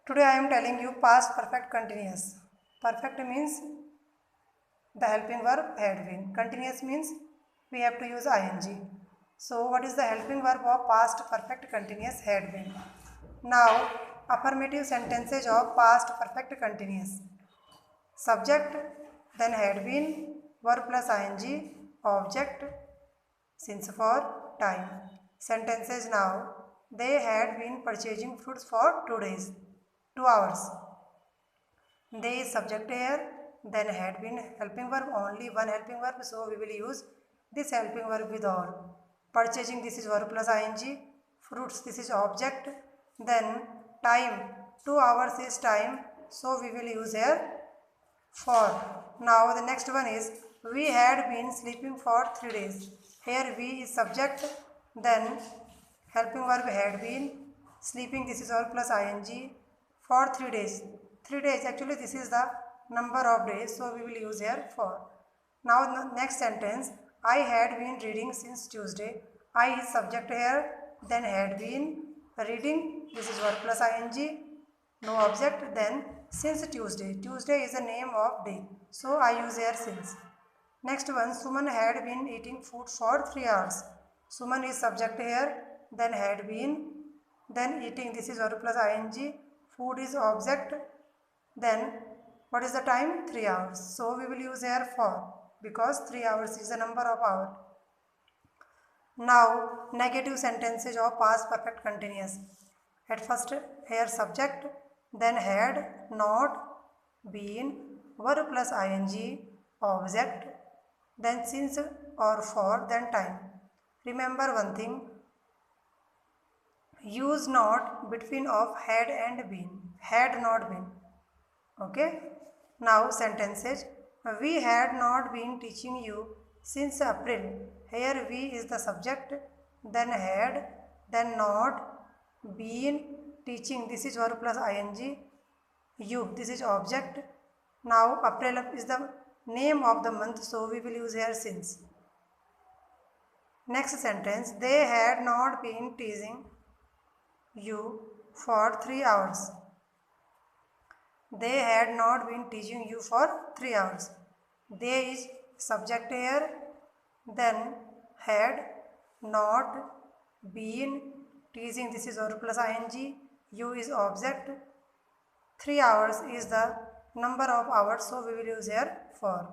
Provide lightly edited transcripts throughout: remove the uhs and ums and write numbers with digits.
Today I am telling you past perfect continuous. Perfect means the helping verb had been. Continuous means we have to use ing. So what is the helping verb of past perfect continuous had been? Now affirmative sentences of past perfect continuous. Subject, then had been, verb plus ing, object, since for time. Sentences now. They had been purchasing fruits for 2 days, 2 hours. They is subject here, then had been helping verb, only one helping verb, so we will use this helping verb with all. Purchasing, this is verb plus ing. Fruits, this is object. Then time, 2 hours is time, so we will use here for. Now the next one is we had been sleeping for 3 days. Here we is subject, then helping verb had been, sleeping, this is all plus ing, for 3 days. 3 days, actually this is the number of days, so we will use here for. Now the next sentence, I had been reading since Tuesday. I is subject here, then had been, reading, this is verb plus ing, no object, then since Tuesday. Tuesday is the name of day, so I use here since. Next one, Suman had been eating food for 3 hours. Suman is subject here, then had been, then eating, this is verb plus ing, food is object, then what is the time? 3 hours. So we will use here for, because 3 hours is the number of hour. Now negative sentences of past perfect continuous. At first here subject, then had, not, been, verb plus ing, object, then since or for, then time. Remember one thing, use not between of had and been, had not been. Okay. Now sentences, we had not been teaching you since April. Here we is the subject, then had, then not, been, teaching, this is verb plus ing, you, this is object. Now April is the name of the month, so we will use here since. Next sentence, they had not been teasing you for 3 hours. They had not been teaching you for 3 hours. They is subject here, then had, not, been, teasing, this is verb plus ing, you is object. 3 hours is the number of hours, so we will use here for.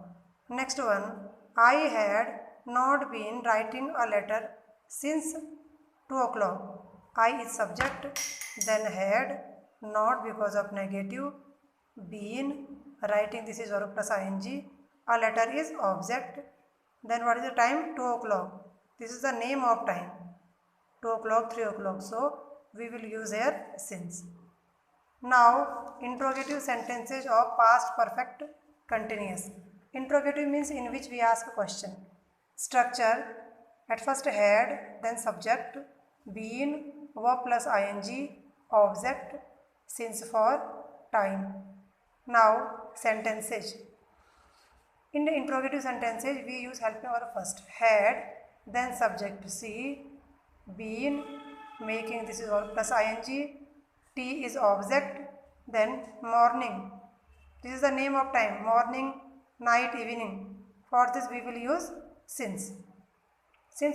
Next one, I had not been writing a letter since 2 o'clock. I is subject, then had, not because of negative, been, writing, this is verb plus ing, a letter is object. Then what is the time? 2 o'clock. This is the name of time. 2 o'clock, 3 o'clock. So we will use here since. Now interrogative sentences of past perfect continuous. Interrogative means in which we ask a question. Structure, at first had, then subject, been, verb plus ing, object, since for, time. Now sentences. In the interrogative sentences we use helping verb first, had, then subject, see, been, making, this is verb plus ing, T is object, then morning, this is the name of time, morning, night, evening. For this we will use since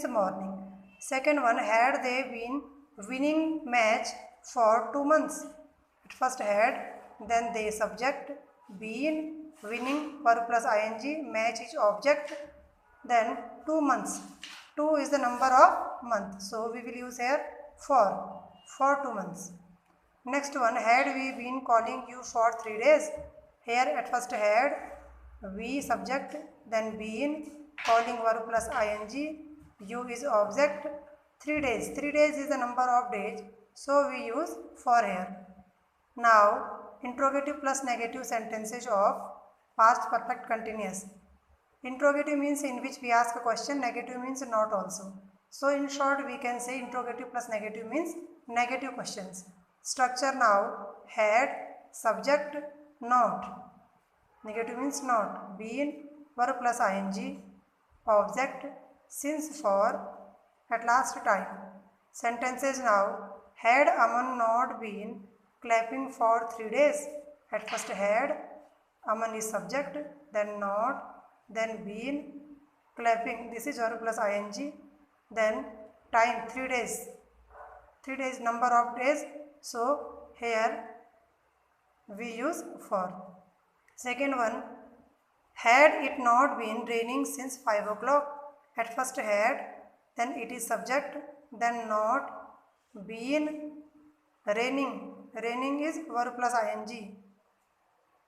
morning. Second one, had they been winning match for 2 months. At first had, then they subject, been, winning, verb plus ing, match is object, then 2 months. 2 is the number of month, so we will use here for 2 months. Next one, had we been calling you for 3 days. Here at first had, we subject, then been, calling, verb plus ing, you is object, 3 days. 3 days is the number of days, so we use for here. Now interrogative plus negative sentences of past perfect continuous. Interrogative means in which we ask a question, negative means not also. So in short we can say interrogative plus negative means negative questions. Structure now, had, subject, not, negative means not, been, verb plus ing, object, since for, at last time. Sentences now, had Aman not been clapping for 3 days. At first had, Aman is subject, then not, then been, clapping, this is verb plus ing, then time 3 days. 3 days, number of days, so here we use for. Second one, had it not been raining since 5 o'clock. At first had, then it is subject, then not, been, raining. Raining is verb plus ing.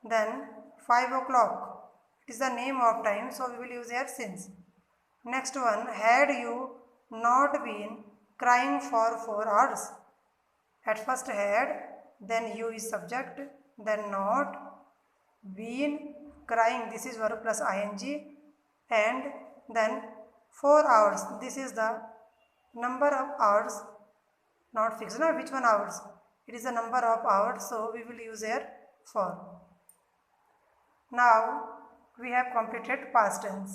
Then 5 o'clock. It is the name of time, so we will use here since. Next one, had you not been crying for 4 hours. At first had, then you is subject, then not, been, crying, this is verb plus ing, and then 4 hours, this is the number of hours, not fixed, no, which one hours, it is the number of hours, so we will use here for. Now we have completed past tense.